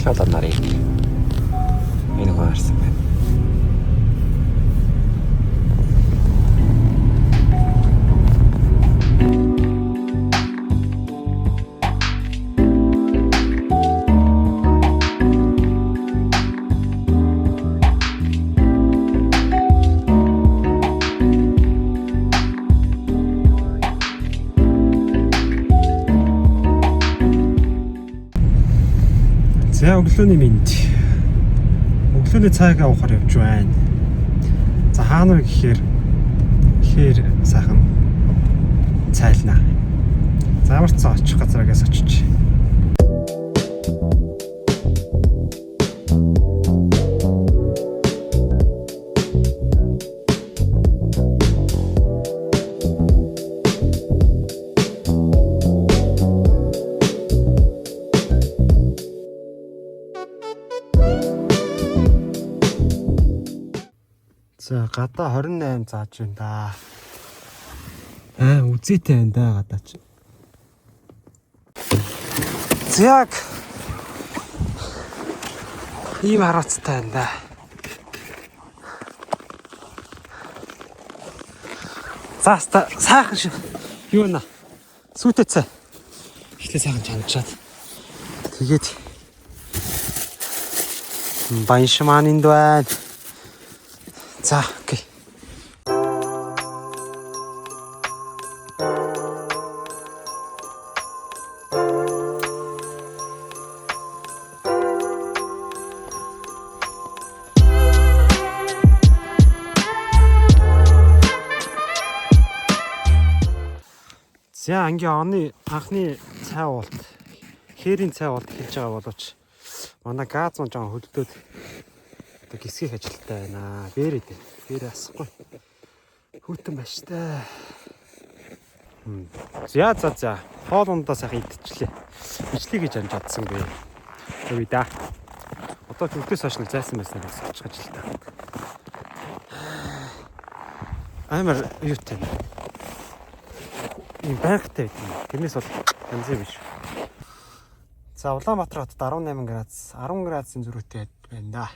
дахиад нарыг энэ гоорсон байна. За өглөөний мэнд. Өглөөний цайг авахар явж байна. За хаана вэ гэхээр сайхан цайлнаа. За ямар ч очих газраагаас очиж. За гадаа 28 зааж байна да. Үзээтэй байна да гадаа ч. Яг ийм хараацтай байна да. Зааста сайхан шүү. Юу нэ? Сүйтэцээ. Ихлэ сайхан чанчаад. Тэгээд баяншмаанд байна. За, окей. За, ангийн анхны цай уулт, хээрийн цай уулт хэлж байгаа боловч манай газ мөн жоо хөлдөөд гисгэх ажилттай байна. Бээр асахгүй. Хүүтэн байна штэ. За. Хоол ундаа сайхан идчихлээ. Ижлээ гэж амж чадсангүй. Өвөө да. Одоо төвдөөс хойш нэг зайсан байснаа очих ажилттай. Амар юутай. Ийм байхтай байт. Тэрнээс бол янзээ биш. За Улаанбаатар хотод 18 градус, 10 градусын зөрүүтэй байна да.